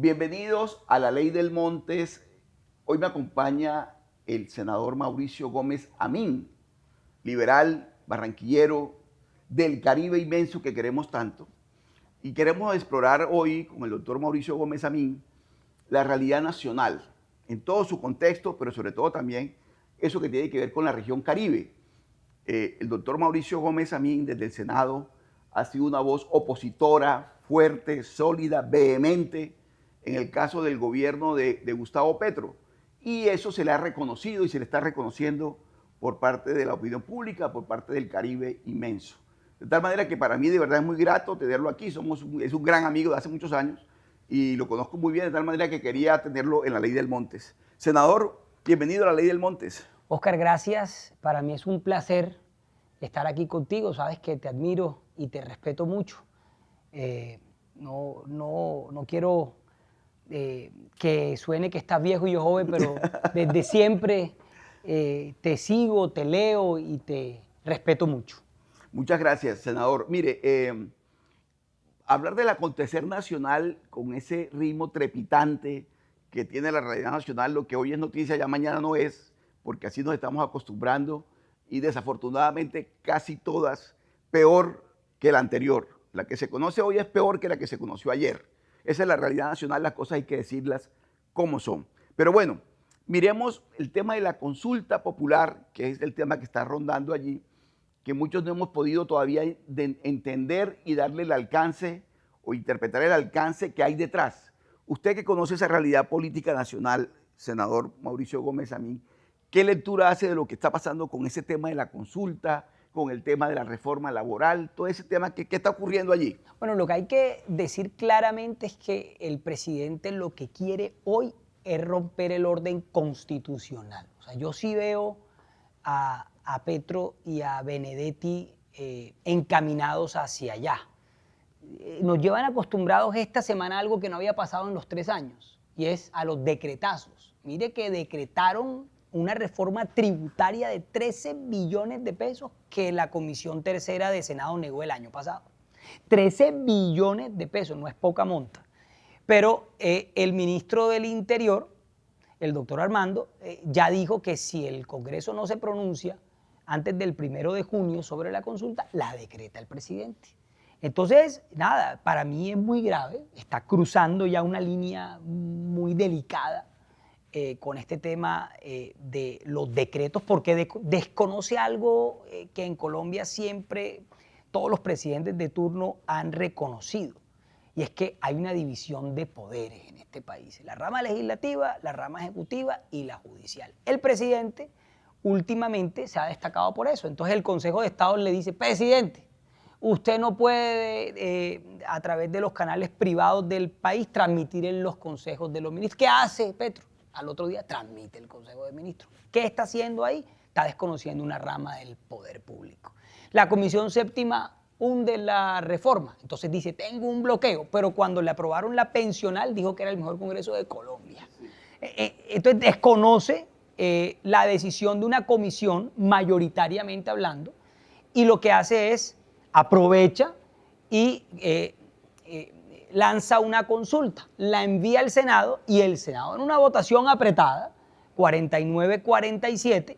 Bienvenidos a La Ley del Montes. Hoy me acompaña el senador Mauricio Gómez Amín, liberal, barranquillero, del Caribe inmenso que queremos tanto. Y queremos explorar hoy con el doctor Mauricio Gómez Amín la realidad nacional, en todo su contexto, pero sobre todo también eso que tiene que ver con la región Caribe. El doctor Mauricio Gómez Amín, desde el Senado, ha sido una voz opositora, fuerte, sólida, vehemente, en el caso del gobierno de Gustavo Petro. Y eso se le ha reconocido y se le está reconociendo por parte de la opinión pública, por parte del Caribe inmenso. De tal manera que para mí de verdad es muy grato tenerlo aquí. Es un gran amigo de hace muchos años y lo conozco muy bien, de tal manera que quería tenerlo en La Ley del Montes. Senador, bienvenido a La Ley del Montes. Oscar, gracias. Para mí es un placer estar aquí contigo. Sabes que te admiro y te respeto mucho. No quiero que suene que estás viejo y yo joven, pero desde siempre te sigo, te leo y te respeto mucho. Muchas gracias, senador. Mire, hablar del acontecer nacional con ese ritmo trepidante que tiene la realidad nacional, lo que hoy es noticia ya mañana no es, porque así nos estamos acostumbrando y desafortunadamente casi todas peor que la anterior. La que se conoce hoy es peor que la que se conoció ayer. Esa es la realidad nacional, las cosas hay que decirlas como son. Pero bueno, miremos el tema de la consulta popular, que es el tema que está rondando allí, que muchos no hemos podido todavía entender y darle el alcance o interpretar el alcance que hay detrás. Usted que conoce esa realidad política nacional, senador Mauricio Gómez Amín, ¿qué lectura hace de lo que está pasando con ese tema de la consulta, con el tema de la reforma laboral, todo ese tema que está ocurriendo allí? Bueno, lo que hay que decir claramente es que el presidente lo que quiere hoy es romper el orden constitucional. O sea, yo sí veo a Petro y a Benedetti encaminados hacia allá. Nos llevan acostumbrados esta semana a algo que no había pasado en los 3 años, y es a los decretazos. Mire que decretaron una reforma tributaria de 13 billones de pesos que la Comisión Tercera de Senado negó el año pasado. 13 billones de pesos, no es poca monta. Pero el ministro del Interior, el doctor Armando, ya dijo que si el Congreso no se pronuncia antes del 1 de junio sobre la consulta, la decreta el presidente. Entonces, nada, para mí es muy grave, está cruzando ya una línea muy delicada con este tema de los decretos, porque desconoce algo que en Colombia siempre todos los presidentes de turno han reconocido, y es que hay una división de poderes en este país, la rama legislativa, la rama ejecutiva y la judicial. El presidente últimamente se ha destacado por eso, entonces el Consejo de Estado le dice: presidente, usted no puede, a través de los canales privados del país, transmitir en los consejos de los ministros. ¿Qué hace Petro? Al otro día transmite el Consejo de Ministros. ¿Qué está haciendo ahí? Está desconociendo una rama del poder público. La Comisión Séptima hunde la reforma. Entonces dice: tengo un bloqueo. Pero cuando le aprobaron la pensional, dijo que era el mejor Congreso de Colombia. Entonces desconoce la decisión de una comisión, mayoritariamente hablando, y lo que hace es aprovecha y lanza una consulta, la envía al Senado, y el Senado, en una votación apretada, 49-47,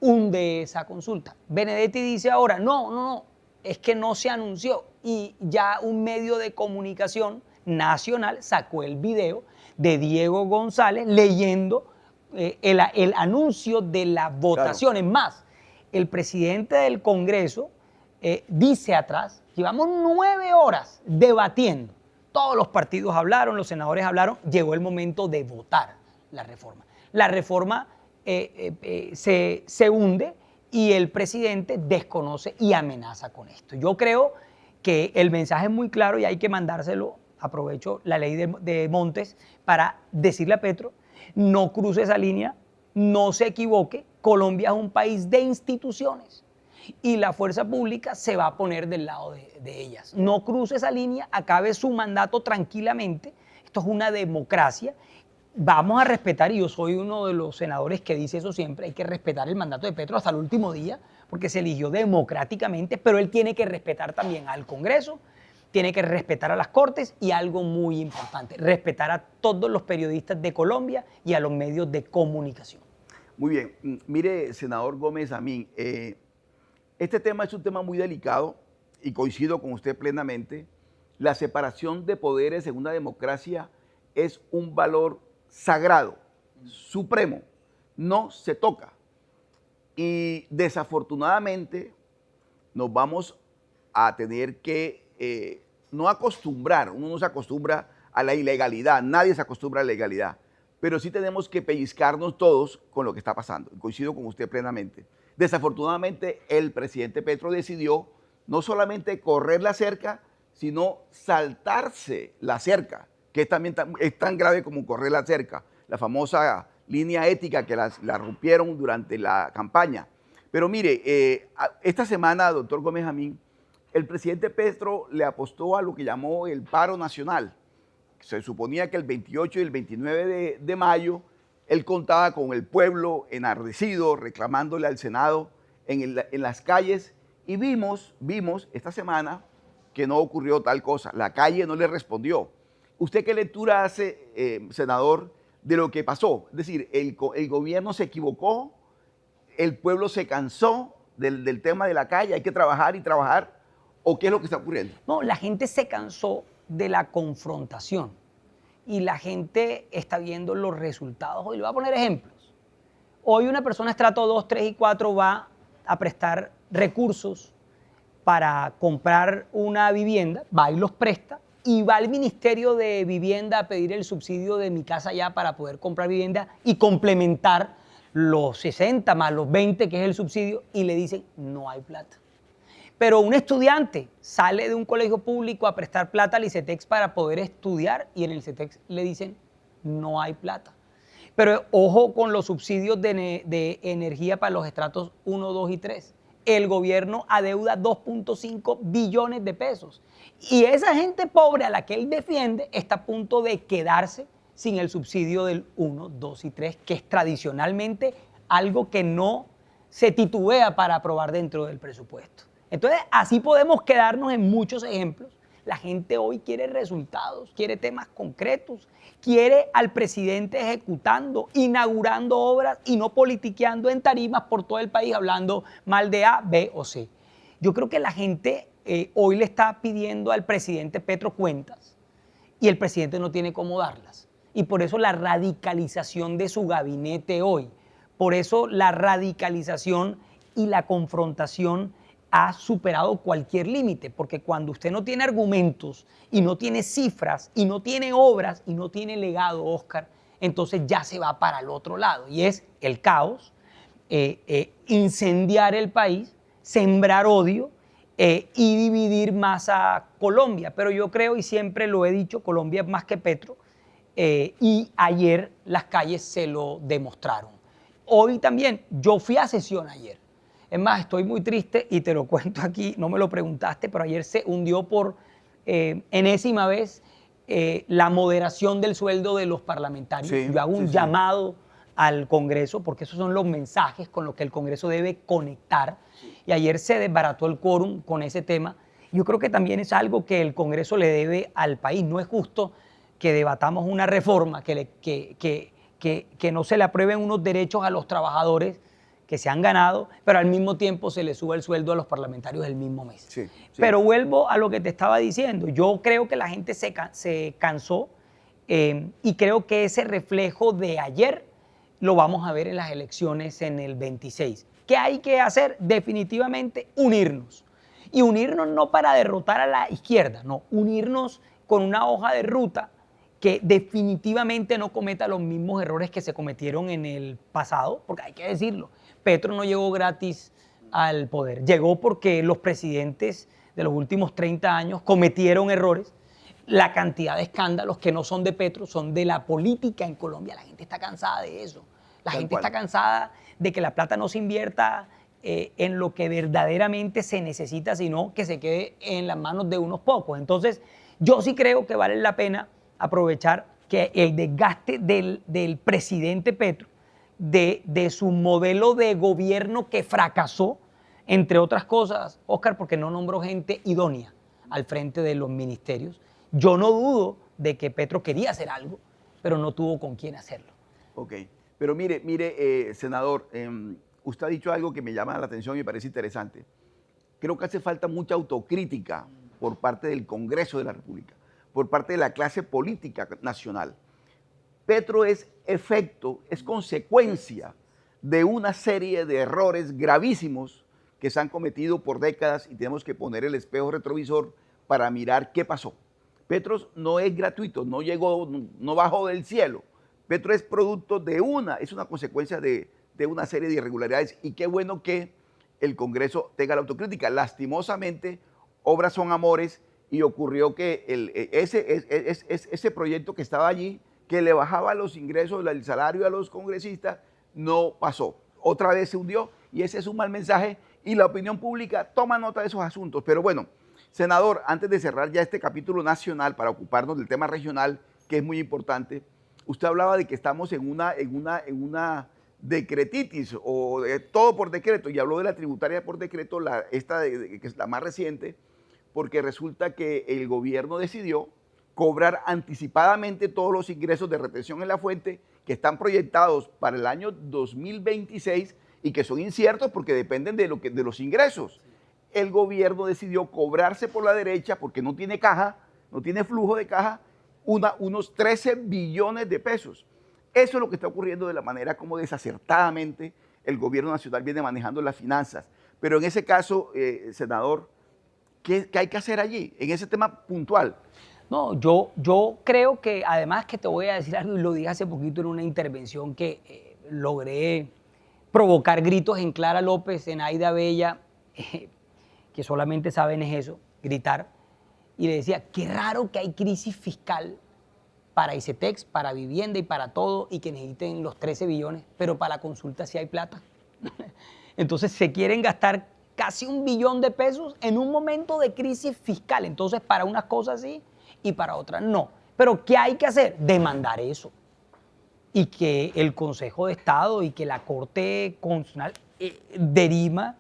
hunde esa consulta. Benedetti dice ahora: no, es que no se anunció, y ya un medio de comunicación nacional sacó el video de Diego González leyendo el anuncio de la votación. Claro. Es más, el presidente del Congreso dice atrás: llevamos 9 horas debatiendo, todos los partidos hablaron, los senadores hablaron, llegó el momento de votar la reforma. La reforma se hunde y el presidente desconoce y amenaza con esto. Yo creo que el mensaje es muy claro y hay que mandárselo. Aprovecho la ley de Montes para decirle a Petro: no cruce esa línea, no se equivoque, Colombia es un país de instituciones y la fuerza pública se va a poner del lado de ellas. No cruce esa línea, acabe su mandato tranquilamente. Esto es una democracia. Vamos a respetar, y yo soy uno de los senadores que dice eso siempre, hay que respetar el mandato de Petro hasta el último día, porque se eligió democráticamente, pero él tiene que respetar también al Congreso tiene que respetar a las Cortes y algo muy importante, respetar a todos los periodistas de Colombia y a los medios de comunicación. Muy bien. Mire, senador Gómez Amín, este tema es un tema muy delicado y coincido con usted plenamente. La separación de poderes en una democracia es un valor sagrado, supremo, no se toca. Y desafortunadamente nos vamos a tener que no acostumbrar, uno no se acostumbra a la ilegalidad, nadie se acostumbra a la ilegalidad, pero sí tenemos que pellizcarnos todos con lo que está pasando. Coincido con usted plenamente. Desafortunadamente, el presidente Petro decidió no solamente correr la cerca, sino saltarse la cerca, que es tan grave como correr la cerca, la famosa línea ética que la rompieron durante la campaña. Pero mire, esta semana, doctor Gómez Amín, el presidente Petro le apostó a lo que llamó el paro nacional. Se suponía que el 28 y el 29 de mayo él contaba con el pueblo enardecido, reclamándole al Senado en las calles, y vimos esta semana que no ocurrió tal cosa. La calle no le respondió. ¿Usted qué lectura hace, senador, de lo que pasó? Es decir, el gobierno se equivocó, el pueblo se cansó del tema de la calle, hay que trabajar y trabajar, ¿o qué es lo que está ocurriendo? No, la gente se cansó de la confrontación y la gente está viendo los resultados. Hoy le voy a poner ejemplos. Hoy una persona estrato 2, 3 y 4 va a prestar recursos para comprar una vivienda, va y los presta, y va al Ministerio de Vivienda a pedir el subsidio de Mi Casa Ya para poder comprar vivienda y complementar los 60 más los 20 que es el subsidio, y le dicen no hay plata. Pero un estudiante sale de un colegio público a prestar plata al ICETEX para poder estudiar y en el ICETEX le dicen no hay plata. Pero ojo con los subsidios de energía para los estratos 1, 2 y 3. El gobierno adeuda 2.5 billones de pesos. Y esa gente pobre a la que él defiende está a punto de quedarse sin el subsidio del 1, 2 y 3, que es tradicionalmente algo que no se titubea para aprobar dentro del presupuesto. Entonces, así podemos quedarnos en muchos ejemplos. La gente hoy quiere resultados, quiere temas concretos, quiere al presidente ejecutando, inaugurando obras y no politiqueando en tarimas por todo el país hablando mal de A, B o C. Yo creo que la gente hoy le está pidiendo al presidente Petro cuentas y el presidente no tiene cómo darlas. Y por eso la radicalización de su gabinete hoy, por eso la radicalización y la confrontación ha superado cualquier límite, porque cuando usted no tiene argumentos y no tiene cifras y no tiene obras y no tiene legado, Oscar, entonces ya se va para el otro lado y es el caos, incendiar el país, sembrar odio y dividir más a Colombia. Pero yo creo, y siempre lo he dicho, Colombia es más que Petro, y ayer las calles se lo demostraron. Hoy también, yo fui a sesión ayer. Es más, estoy muy triste y te lo cuento aquí, no me lo preguntaste, pero ayer se hundió por enésima vez la moderación del sueldo de los parlamentarios. Sí, yo hago un llamado al Congreso, porque esos son los mensajes con los que el Congreso debe conectar. Y ayer se desbarató el quórum con ese tema. Yo creo que también es algo que el Congreso le debe al país. No es justo que debatamos una reforma, que no se le aprueben unos derechos a los trabajadores que se han ganado, pero al mismo tiempo se le sube el sueldo a los parlamentarios el mismo mes. Sí. Pero vuelvo a lo que te estaba diciendo. Yo creo que la gente se cansó y creo que ese reflejo de ayer lo vamos a ver en las elecciones en el 26. ¿Qué hay que hacer? Definitivamente unirnos. Y unirnos no para derrotar a la izquierda, no, unirnos con una hoja de ruta que definitivamente no cometa los mismos errores que se cometieron en el pasado, porque hay que decirlo, Petro no llegó gratis al poder, llegó porque los presidentes de los últimos 30 años cometieron errores. La cantidad de escándalos que no son de Petro son de la política en Colombia. La gente está cansada de eso. La gente está cansada de que la plata no se invierta en lo que verdaderamente se necesita, sino que se quede en las manos de unos pocos. Entonces, yo sí creo que vale la pena aprovechar que el desgaste del presidente Petro, de su modelo de gobierno que fracasó, entre otras cosas, Oscar, porque no nombró gente idónea. al frente de los ministerios. Yo no dudo de que Petro quería hacer algo, pero no tuvo con quién hacerlo. Ok, pero senador, usted ha dicho algo que me llama la atención y me parece interesante. Creo que hace falta mucha autocrítica por parte del Congreso de la República, por parte de la clase política nacional. Petro es efecto, es consecuencia de una serie de errores gravísimos que se han cometido por décadas y tenemos que poner el espejo retrovisor para mirar qué pasó. Petro no es gratuito, no llegó, no bajó del cielo. Petro es producto es una consecuencia de una serie de irregularidades y qué bueno que el Congreso tenga la autocrítica. Lastimosamente, obras son amores y ocurrió que ese proyecto que estaba allí, que le bajaba los ingresos, el salario a los congresistas, no pasó. Otra vez se hundió y ese es un mal mensaje y la opinión pública toma nota de esos asuntos. Pero bueno, senador, antes de cerrar ya este capítulo nacional para ocuparnos del tema regional, que es muy importante, usted hablaba de que estamos en una decretitis o todo por decreto y habló de la tributaria por decreto, que es la más reciente, porque resulta que el gobierno decidió cobrar anticipadamente todos los ingresos de retención en la fuente que están proyectados para el año 2026 y que son inciertos porque dependen de los ingresos. El gobierno decidió cobrarse por la derecha porque no tiene caja, no tiene flujo de caja, unos 13 billones de pesos. Eso es lo que está ocurriendo de la manera como desacertadamente el gobierno nacional viene manejando las finanzas. Pero en ese caso, senador, ¿qué hay que hacer allí, en ese tema puntual? No, yo creo que además que te voy a decir algo y lo dije hace poquito en una intervención que logré provocar gritos en Clara López, en Aida Bella, que solamente saben es eso, gritar. Y le decía, qué raro que hay crisis fiscal para ICETEX, para vivienda y para todo, y que necesiten los 13 billones, pero para la consulta sí hay plata. Entonces se quieren gastar casi 1 billón de pesos en un momento de crisis fiscal. Entonces para unas cosas sí y para otras no. Pero ¿qué hay que hacer? Demandar eso. Y que el Consejo de Estado y que la Corte Constitucional derima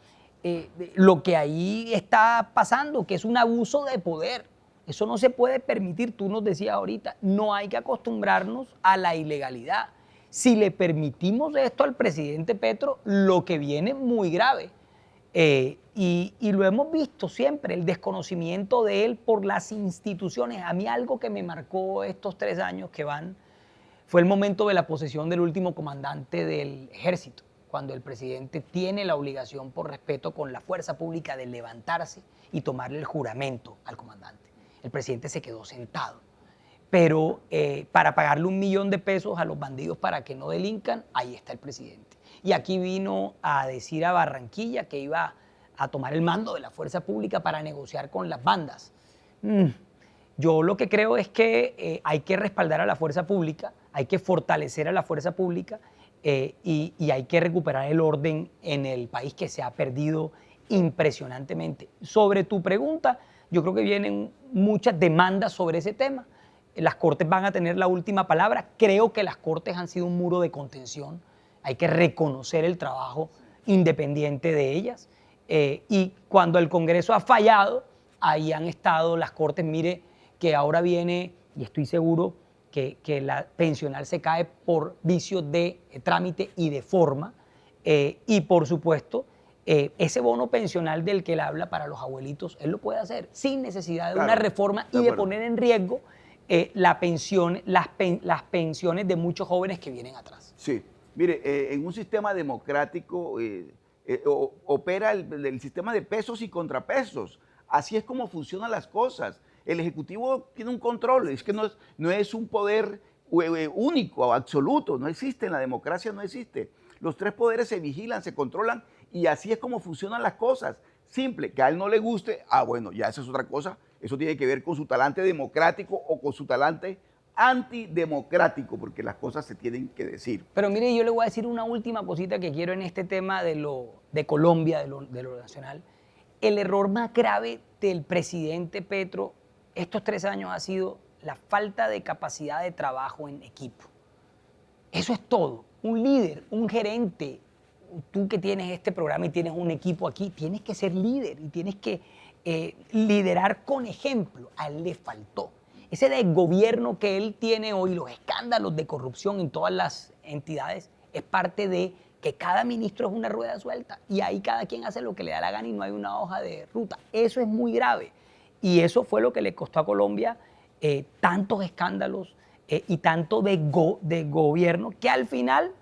lo que ahí está pasando, que es un abuso de poder. Eso no se puede permitir, tú nos decías ahorita, no hay que acostumbrarnos a la ilegalidad. Si le permitimos esto al presidente Petro, lo que viene es muy grave. Y lo hemos visto siempre, el desconocimiento de él por las instituciones. A mí algo que me marcó estos 3 años que van fue el momento de la posesión del último comandante del ejército, cuando el presidente tiene la obligación por respeto con la fuerza pública de levantarse y tomarle el juramento al comandante. El presidente se quedó sentado, pero para pagarle 1 millón de pesos a los bandidos para que no delincan, ahí está el presidente. Y aquí vino a decir a Barranquilla que iba a tomar el mando de la fuerza pública para negociar con las bandas. Yo lo que creo es que hay que respaldar a la fuerza pública, hay que fortalecer a la fuerza pública y hay que recuperar el orden en el país que se ha perdido impresionantemente. Sobre tu pregunta, yo creo que vienen muchas demandas sobre ese tema. Las Cortes van a tener la última palabra. Creo que las Cortes han sido un muro de contención. Hay que reconocer el trabajo independiente de ellas. Y cuando el Congreso ha fallado, ahí han estado las Cortes. Mire que ahora viene, y estoy seguro que la pensional se cae por vicios de trámite y de forma. Y por supuesto, ese bono pensional del que él habla para los abuelitos, él lo puede hacer sin necesidad de una reforma y de poner en riesgo las pensiones de muchos jóvenes que vienen atrás. Sí, mire, en un sistema democrático opera el sistema de pesos y contrapesos. Así es como funcionan las cosas. El Ejecutivo tiene un control, es que no es un poder único o absoluto, no existe, en la democracia no existe. Los 3 poderes se vigilan, se controlan y así es como funcionan las cosas. Simple, que a él no le guste, bueno, ya esa es otra cosa, eso tiene que ver con su talante democrático o con su talante antidemocrático, porque las cosas se tienen que decir. Pero mire, yo le voy a decir una última cosita que quiero en este tema de Colombia, de lo nacional. El error más grave del presidente Petro estos 3 años ha sido la falta de capacidad de trabajo en equipo. Eso es todo. Un líder, un gerente, tú que tienes este programa y tienes un equipo aquí, tienes que ser líder y tienes que liderar con ejemplo. A él le faltó. Ese desgobierno que él tiene hoy, los escándalos de corrupción en todas las entidades, es parte de que cada ministro es una rueda suelta y ahí cada quien hace lo que le da la gana y no hay una hoja de ruta. Eso es muy grave y eso fue lo que le costó a Colombia tantos escándalos y tanto de gobierno que al final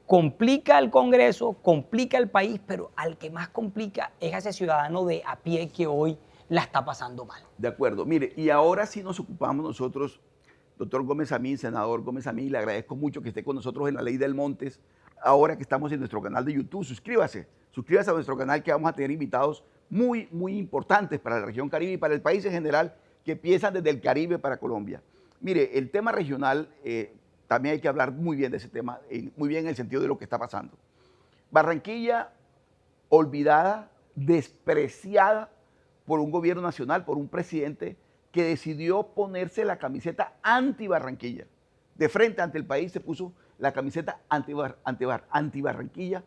complica al Congreso, complica al país, pero al que más complica es a ese ciudadano de a pie que hoy la está pasando mal. De acuerdo. Mire, y ahora sí nos ocupamos nosotros, doctor Gómez Amín, senador Gómez Amín, le agradezco mucho que esté con nosotros en La Ley del Montes, ahora que estamos en nuestro canal de YouTube. Suscríbase a nuestro canal, que vamos a tener invitados muy, muy importantes para la región Caribe y para el país en general, que empiezan desde el Caribe para Colombia. Mire, el tema regional, también hay que hablar muy bien de ese tema, muy bien en el sentido de lo que está pasando. Barranquilla, olvidada, despreciada por un gobierno nacional, por un presidente que decidió ponerse la camiseta anti-Barranquilla. De frente ante el país se puso la camiseta anti-Barranquilla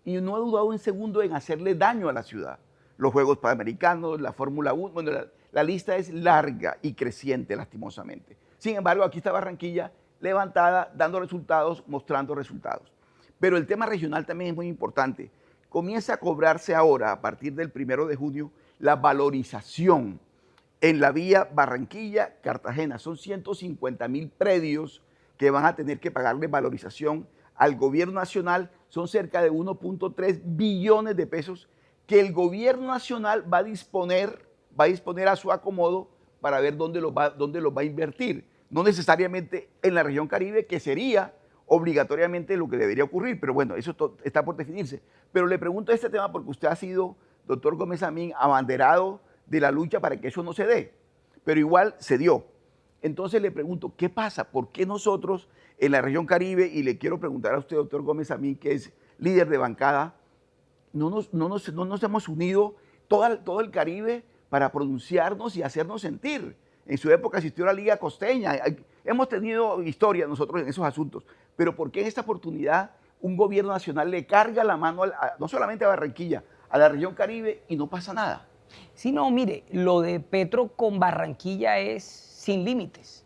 y no ha dudado un segundo en hacerle daño a la ciudad. Los Juegos Panamericanos, la Fórmula 1, bueno, la lista es larga y creciente, lastimosamente. Sin embargo, aquí está Barranquilla levantada, dando resultados, mostrando resultados. Pero el tema regional también es muy importante. Comienza a cobrarse ahora, a partir del 1 de junio, la valorización en la vía Barranquilla-Cartagena. Son 150.000 predios que van a tener que pagarle valorización al gobierno nacional. Son cerca de 1.3 billones de pesos que el gobierno nacional va a disponer a su acomodo para ver dónde los va a invertir. No necesariamente en la región Caribe, que sería obligatoriamente lo que debería ocurrir, pero bueno, eso está por definirse. Pero le pregunto este tema porque usted ha sido, doctor Gómez Amín, abanderado de la lucha para que eso no se dé, pero igual se dio. Entonces le pregunto, ¿qué pasa? ¿Por qué nosotros en la región Caribe, y le quiero preguntar a usted, doctor Gómez Amín, que es líder de bancada, no nos hemos unido todo el Caribe para pronunciarnos y hacernos sentir? En su época existió la Liga Costeña, hemos tenido historia nosotros en esos asuntos, pero ¿por qué en esta oportunidad un gobierno nacional le carga la mano no solamente a Barranquilla, a la región Caribe y no pasa nada? Sí, no, mire, lo de Petro con Barranquilla es sin límites,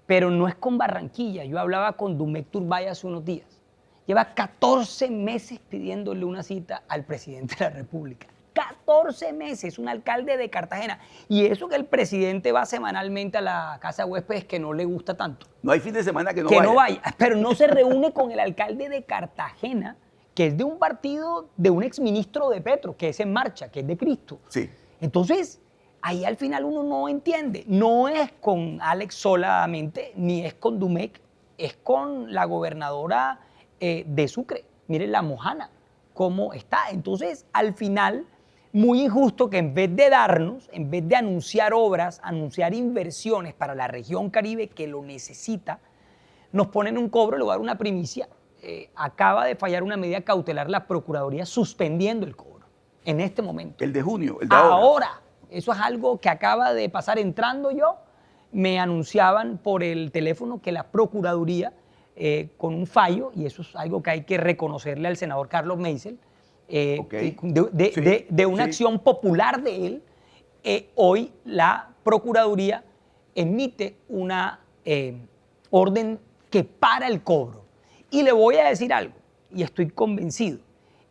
pero no es con Barranquilla. Yo hablaba con Dumec Turbay hace unos días. Lleva 14 meses pidiéndole una cita al presidente de la República. 14 meses, un alcalde de Cartagena. Y eso que el presidente va semanalmente a la casa de huéspedes, que no le gusta tanto. No hay fin de semana que no vaya. Pero no se reúne con el alcalde de Cartagena, que es de un partido de un exministro de Petro, que es En Marcha, que es de Cristo. Sí. Entonces, ahí al final uno no entiende. No es con Alex solamente, ni es con Dumec, es con la gobernadora de Sucre. Miren la Mojana, cómo está. Entonces, al final, muy injusto que en vez de anunciar obras, anunciar inversiones para la región Caribe que lo necesita, nos ponen un cobro. Le voy a dar una primicia. Acaba de fallar una medida cautelar la Procuraduría suspendiendo el cobro en este momento. El de junio, el de ahora. Eso es algo que acaba de pasar. Entrando yo, me anunciaban por el teléfono que la Procuraduría, con un fallo, y eso es algo que hay que reconocerle al senador Carlos Meisel, de una acción popular de él, hoy la Procuraduría emite una orden que para el cobro. Y le voy a decir algo, y estoy convencido,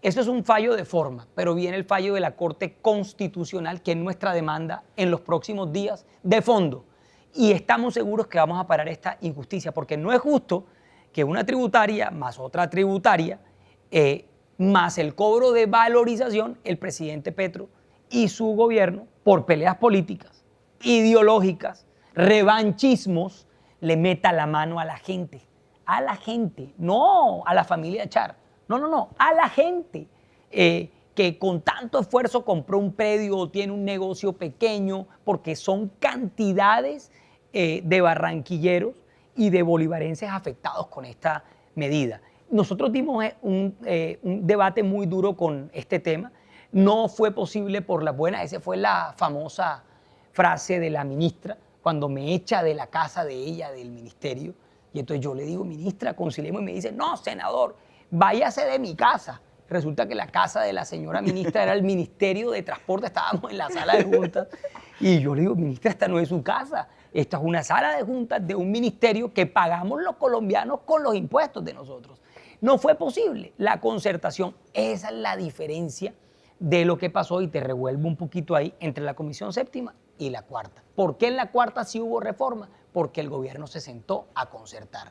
eso es un fallo de forma, pero viene el fallo de la Corte Constitucional, que es nuestra demanda en los próximos días de fondo. Y estamos seguros que vamos a parar esta injusticia, porque no es justo que una tributaria más otra tributaria, más el cobro de valorización, el presidente Petro y su gobierno, por peleas políticas, ideológicas, revanchismos, le meta la mano a la gente, no a la familia Char, no, a la gente que con tanto esfuerzo compró un predio o tiene un negocio pequeño, porque son cantidades de barranquilleros y de bolivarenses afectados con esta medida. Nosotros dimos un debate muy duro con este tema. No fue posible por las buenas. Esa fue la famosa frase de la ministra cuando me echa de la casa de ella, del ministerio. Y entonces yo le digo, ministra, conciliemos, y me dice, no, senador, váyase de mi casa. Resulta que la casa de la señora ministra era el Ministerio de Transporte, estábamos en la sala de juntas y yo le digo, ministra, esta no es su casa, esta es una sala de juntas de un ministerio que pagamos los colombianos con los impuestos de nosotros. No fue posible la concertación, esa es la diferencia de lo que pasó y te revuelvo un poquito ahí entre la Comisión Séptima y la Cuarta. ¿Por qué en la Cuarta sí hubo reforma? Porque el gobierno se sentó a concertar.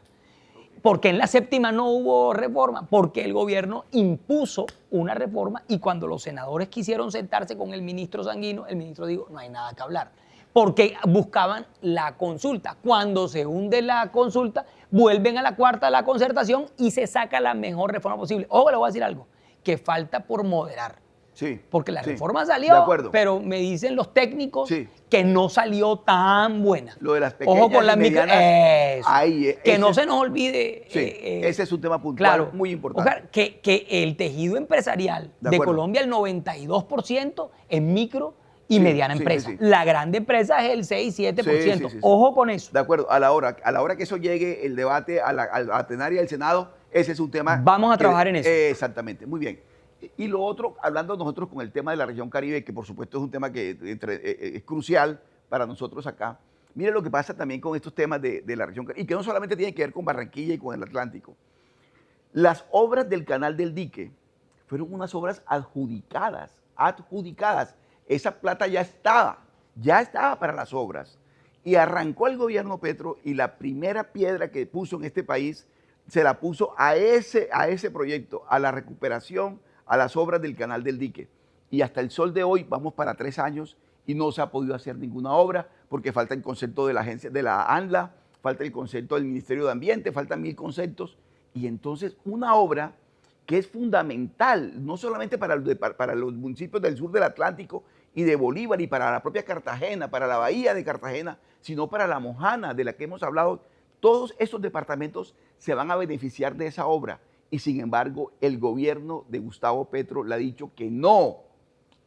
¿Por qué en la Séptima no hubo reforma? Porque el gobierno impuso una reforma y cuando los senadores quisieron sentarse con el ministro Sanguino, el ministro dijo, no hay nada que hablar. Porque buscaban la consulta. Cuando se hunde la consulta, vuelven a la Cuarta de la concertación y se saca la mejor reforma posible. Ojo, le voy a decir algo, que falta por moderar. Sí, Porque la sí, reforma de salió, acuerdo. pero me dicen los técnicos Sí. que no salió tan buena. Lo de las pequeñas Ojo con las y micro. medianas, Eso. ahí, Que ese no es- se nos olvide. Sí, ese es un tema puntual claro, muy importante. Ojalá que el tejido empresarial De de acuerdo. Colombia, el 92% es micro y Sí, mediana sí, empresa. sí, sí. La grande empresa es el 6-7%. Sí, sí, sí. Ojo con eso. De acuerdo, a la hora que eso llegue, el debate a la plenaria del Senado, ese es un tema. Vamos a trabajar en eso. Exactamente, muy bien. Y lo otro, hablando nosotros con el tema de la región Caribe, que por supuesto es un tema que es crucial para nosotros acá. Mire lo que pasa también con estos temas de la región Caribe, y que no solamente tiene que ver con Barranquilla y con el Atlántico. Las obras del Canal del Dique fueron unas obras adjudicadas. Esa plata ya estaba para las obras. Y arrancó el gobierno Petro y la primera piedra que puso en este país se la puso a ese proyecto, a la recuperación, a las obras del Canal del Dique. Y hasta el sol de hoy, vamos para 3 años y no se ha podido hacer ninguna obra porque falta el concepto de la agencia, de la ANLA, falta el concepto del Ministerio de Ambiente, faltan 1000 conceptos. Y entonces una obra que es fundamental, no solamente para los municipios del sur del Atlántico y de Bolívar y para la propia Cartagena, para la bahía de Cartagena, sino para la Mojana, de la que hemos hablado. Todos esos departamentos se van a beneficiar de esa obra y sin embargo el gobierno de Gustavo Petro le ha dicho que no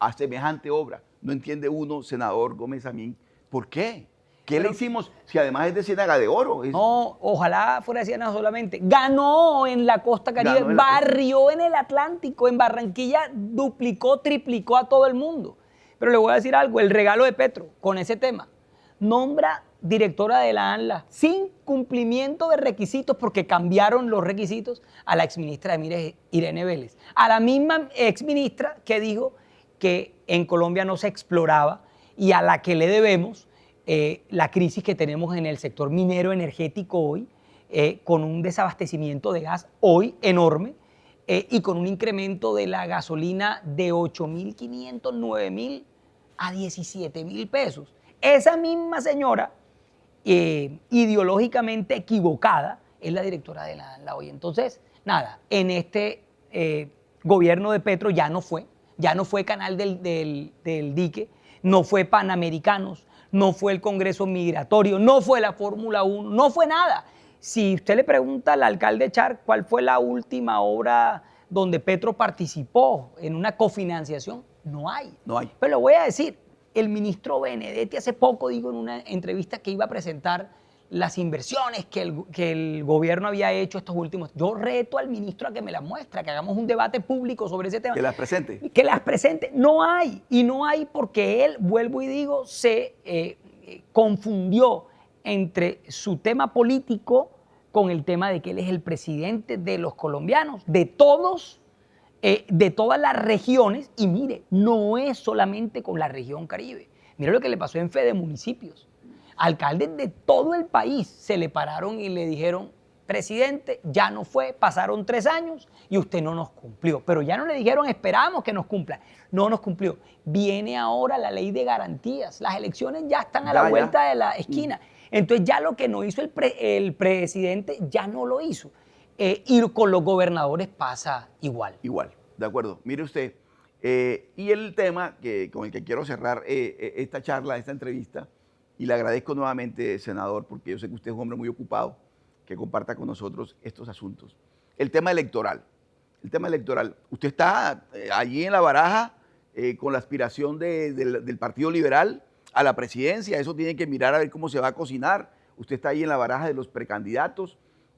a semejante obra. No entiende uno, senador Gómez Amín, ¿por qué? ¿Qué le hicimos si además es de Ciénaga de Oro? No, ojalá fuera de Ciénaga solamente. Ganó en la costa Caribe, barrió en el Atlántico, en Barranquilla duplicó, triplicó a todo el mundo. Pero le voy a decir algo, el regalo de Petro con ese tema, nombra directora de la ANLA sin cumplimiento de requisitos porque cambiaron los requisitos a la exministra de Minas, Irene Vélez. A la misma exministra que dijo que en Colombia no se exploraba y a la que le debemos la crisis que tenemos en el sector minero energético hoy, con un desabastecimiento de gas hoy enorme y con un incremento de la gasolina de 8.500, 9.000 a 17.000 pesos. Esa misma señora, ideológicamente equivocada, es la directora de la ANLA hoy. Entonces, nada, en este gobierno de Petro ya no fue Canal del Dique, no fue Panamericanos, no fue el Congreso Migratorio, no fue la Fórmula 1, no fue nada. Si usted le pregunta al alcalde Char cuál fue la última obra donde Petro participó en una cofinanciación, no hay. No hay. Pero le voy a decir, el ministro Benedetti hace poco dijo en una entrevista que iba a presentar las inversiones que el gobierno había hecho estos últimos. Yo reto al ministro a que me las muestre, que hagamos un debate público sobre ese tema. Que las presente. Que las presente. No hay. Y no hay porque él, vuelvo y digo, se confundió entre su tema político con el tema de que él es el presidente de los colombianos, de todas las regiones. Y mire, no es solamente con la región Caribe. Mire lo que le pasó en Fede Municipios. Alcaldes de todo el país se le pararon y le dijeron, presidente, ya no fue, pasaron 3 años y usted no nos cumplió. Pero ya no le dijeron, esperamos que nos cumpla. No nos cumplió. Viene ahora la ley de garantías. Las elecciones ya están a la vuelta de la esquina. Entonces ya lo que no hizo el presidente ya no lo hizo. Y con los gobernadores pasa igual. Igual, de acuerdo. Mire usted, y el tema con el que quiero cerrar esta charla, esta entrevista, y le agradezco nuevamente, senador, porque yo sé que usted es un hombre muy ocupado, que comparta con nosotros estos asuntos. El tema electoral. El tema electoral. Usted está allí en la baraja con la aspiración del Partido Liberal a la presidencia. Eso tiene que mirar a ver cómo se va a cocinar. Usted está ahí en la baraja de los precandidatos.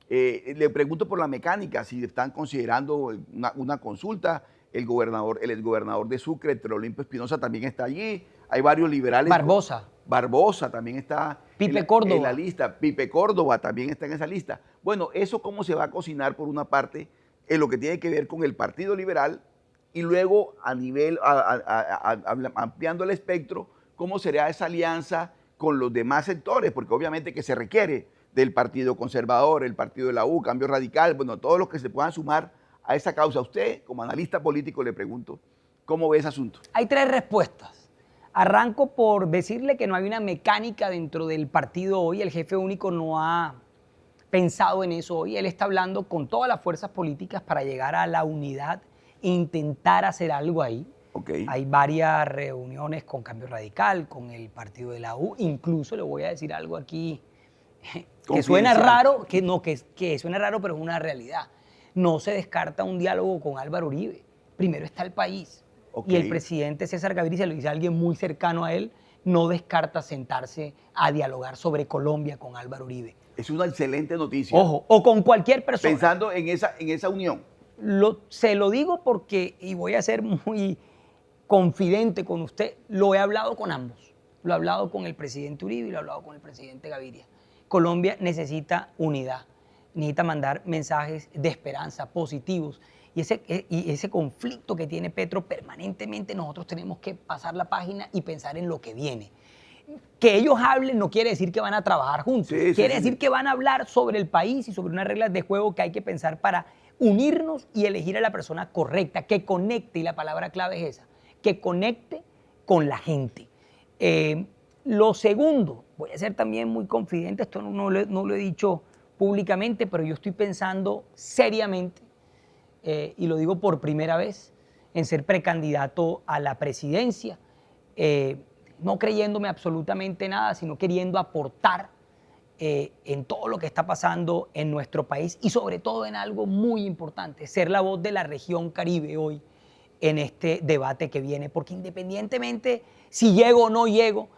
Le pregunto por la mecánica, si están considerando una consulta. El exgobernador de Sucre, Héctor Olympio Espinosa, también está allí. Hay varios liberales. Barbosa. Barbosa también está Pipe Córdoba. en la lista. Pipe Córdoba también está en esa lista. Bueno, eso cómo se va a cocinar por una parte en lo que tiene que ver con el Partido Liberal y luego a nivel, ampliando el espectro, cómo será esa alianza con los demás sectores, porque obviamente que se requiere del Partido Conservador, el Partido de la U, Cambio Radical, bueno, todos los que se puedan sumar a esa causa. Usted, como analista político, le pregunto, ¿cómo ve ese asunto? Hay tres respuestas. Arranco por decirle que no hay una mecánica dentro del partido hoy. El jefe único no ha pensado en eso hoy. Él está hablando con todas las fuerzas políticas para llegar a la unidad e intentar hacer algo ahí. Okay. Hay varias reuniones con Cambio Radical, con el partido de la U. Incluso le voy a decir algo aquí que suena raro, que suena raro, pero es una realidad. No se descarta un diálogo con Álvaro Uribe. Primero está el país. Okay. Y el presidente César Gaviria, se lo dice a alguien muy cercano a él, no descarta sentarse a dialogar sobre Colombia con Álvaro Uribe. Es una excelente noticia. Ojo, o con cualquier persona. Pensando en esa unión. Se lo digo porque, y voy a ser muy confidente con usted, lo he hablado con ambos. Lo he hablado con el presidente Uribe y lo he hablado con el presidente Gaviria. Colombia necesita unidad. Necesita mandar mensajes de esperanza, positivos. Y ese conflicto que tiene Petro permanentemente, nosotros tenemos que pasar la página y pensar en lo que viene. Que ellos hablen no quiere decir que van a trabajar juntos. Sí, quiere decir que van a hablar sobre el país y sobre unas reglas de juego que hay que pensar para unirnos y elegir a la persona correcta, que conecte, y la palabra clave es esa, que conecte con la gente. Lo segundo, voy a ser también muy confidente, esto no lo he dicho públicamente, pero yo estoy pensando seriamente, y lo digo por primera vez, en ser precandidato a la presidencia, no creyéndome absolutamente nada, sino queriendo aportar en todo lo que está pasando en nuestro país y sobre todo en algo muy importante, ser la voz de la región Caribe hoy en este debate que viene, porque independientemente si llego o no llego,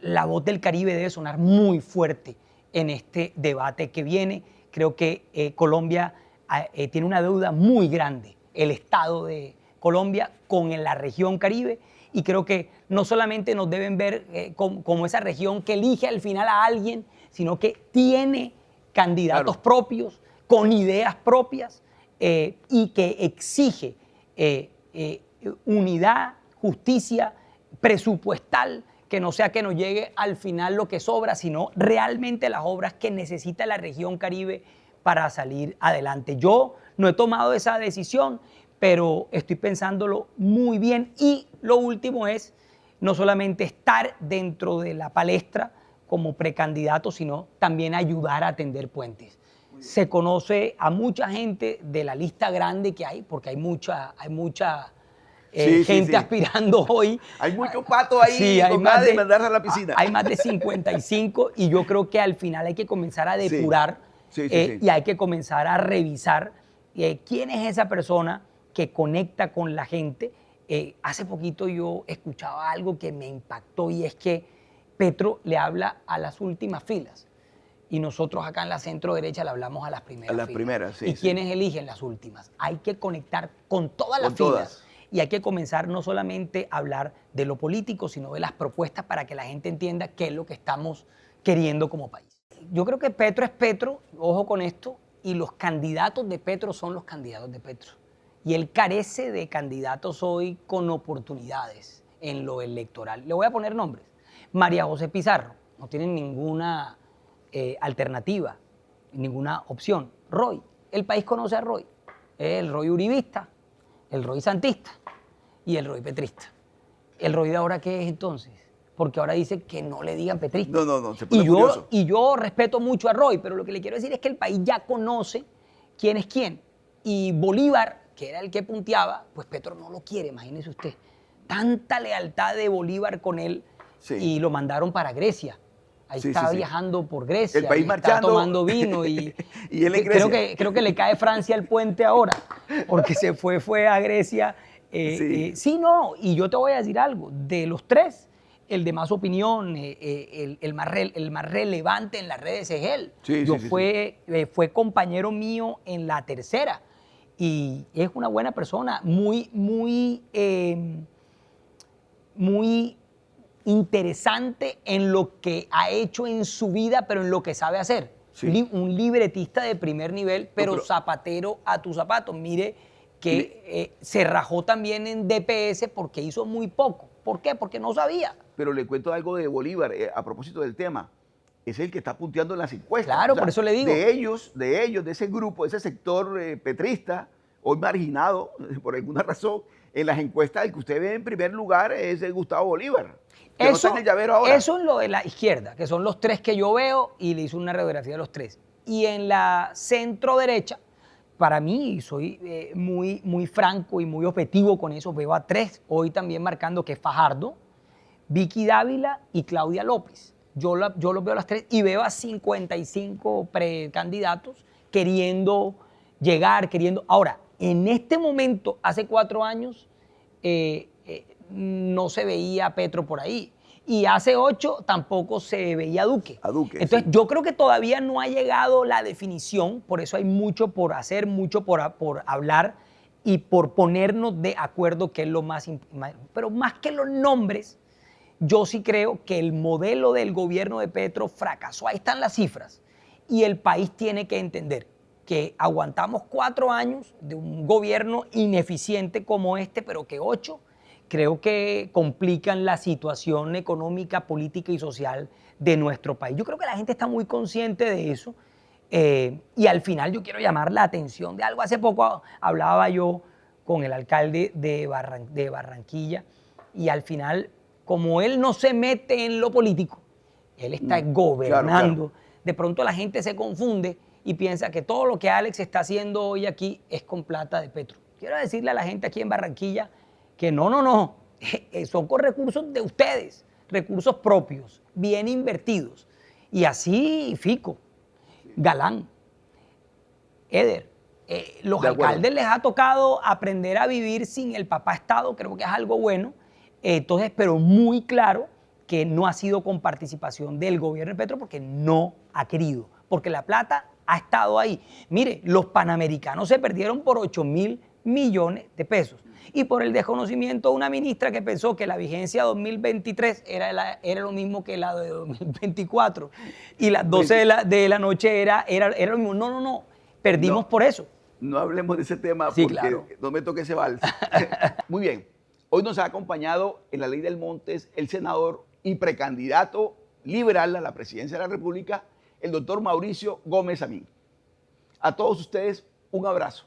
la voz del Caribe debe sonar muy fuerte en este debate que viene. Creo que Colombia tiene una deuda muy grande, el Estado de Colombia con la región Caribe, y creo que no solamente nos deben ver como esa región que elige al final a alguien, sino que tiene candidatos propios, con ideas propias, y que exige unidad, justicia presupuestal, que no sea que nos llegue al final lo que sobra, sino realmente las obras que necesita la región Caribe para salir adelante. Yo no he tomado esa decisión, pero estoy pensándolo muy bien. Y lo último es no solamente estar dentro de la palestra como precandidato, sino también ayudar a tender puentes. Se conoce a mucha gente de la lista grande que hay, porque hay mucha gente aspirando hoy. Hay muchos patos ahí, sí, hay más de mandarse a la piscina. Hay más de 55 y yo creo que al final hay que comenzar a depurar y hay que comenzar a revisar quién es esa persona que conecta con la gente. Hace poquito yo escuchaba algo que me impactó y es que Petro le habla a las últimas filas y nosotros acá en la centro derecha le hablamos a las primeras filas. A las primeras, sí. ¿Y quiénes eligen las últimas? Hay que conectar con todas las filas. Y hay que comenzar no solamente a hablar de lo político, sino de las propuestas para que la gente entienda qué es lo que estamos queriendo como país. Yo creo que Petro es Petro, ojo con esto, y los candidatos de Petro son los candidatos de Petro. Y él carece de candidatos hoy con oportunidades en lo electoral. Le voy a poner nombres. María José Pizarro, no tiene ninguna alternativa, ninguna opción. Roy, el país conoce a Roy, el Roy uribista, el Roy santista y el Roy petrista. ¿El Roy de ahora qué es entonces? Porque ahora dice que no le digan petrista. No, se pone furioso. Y yo respeto mucho a Roy, pero lo que le quiero decir es que el país ya conoce quién es quién. Y Bolívar, que era el que punteaba, pues Petro no lo quiere, imagínese usted. Tanta lealtad de Bolívar con él y lo mandaron para Grecia. Ahí está viajando por Grecia, el país marchando, está tomando vino y él en Grecia. Creo que le cae Francia el puente ahora, porque fue a Grecia. Sí, no, y yo te voy a decir algo, de los tres, el de más opinión, el más relevante en las redes es él. Sí, Yo sí, sí, fue compañero mío en La Tercera y es una buena persona, muy interesante en lo que ha hecho en su vida, pero en lo que sabe hacer. Sí. Un libretista de primer nivel, pero, pero- zapatero a tus zapatos. Mire que se rajó también en DPS porque hizo muy poco. ¿Por qué? Porque no sabía. Pero le cuento algo de Bolívar, a propósito del tema. Es el que está punteando en las encuestas. Claro, O sea, por eso le digo. de ese grupo, de ese sector petrista, hoy marginado por alguna razón, en las encuestas el que usted ve en primer lugar es el Gustavo Bolívar. Que no está en el llavero ahora. Eso es lo de la izquierda, que son los tres que yo veo y le hice una radiografía de los tres. Y en la centro derecha, para mí, soy muy franco y muy objetivo con eso, veo a tres hoy también marcando, que es Fajardo, Vicky Dávila y Claudia López. Yo los veo a las tres y veo a 55 precandidatos queriendo llegar, queriendo... Ahora, en este momento, hace 4 años, no se veía a Petro por ahí. Y hace 8 tampoco se veía a Duque. Entonces, sí. yo creo que todavía no ha llegado la definición, por eso hay mucho por hacer, mucho por hablar y por ponernos de acuerdo, que es lo más importante. Pero más que los nombres, yo sí creo que el modelo del gobierno de Petro fracasó. Ahí están las cifras. Y el país tiene que entender que aguantamos 4 años de un gobierno ineficiente como este, pero que 8 creo que complican la situación económica, política y social de nuestro país. Yo creo que la gente está muy consciente de eso. Y al final yo quiero llamar la atención de algo. Hace poco hablaba yo con el alcalde de Barranquilla y al final, como él no se mete en lo político, él está gobernando. Claro. De pronto la gente se confunde y piensa que todo lo que Alex está haciendo hoy aquí es con plata de Petro. Quiero decirle a la gente aquí en Barranquilla que no, son con recursos de ustedes, recursos propios, bien invertidos. Y así Fico, Galán, Eder, los alcaldes les ha tocado aprender a vivir sin el papá Estado, creo que es algo bueno, entonces, pero muy claro que no ha sido con participación del gobierno de Petro porque no ha querido, porque la plata ha estado ahí. Mire, los panamericanos se perdieron por 8.000 millones de pesos y por el desconocimiento de una ministra que pensó que la vigencia 2023 era lo mismo que la de 2024 y las 12 de la noche era lo mismo. No, perdimos por eso. No hablemos de ese tema sí, porque claro. no me toque ese vals. Muy bien, hoy nos ha acompañado en la Ley del Montes el senador y precandidato liberal a la presidencia de la República, el doctor Mauricio Gómez Amín. A todos ustedes, un abrazo.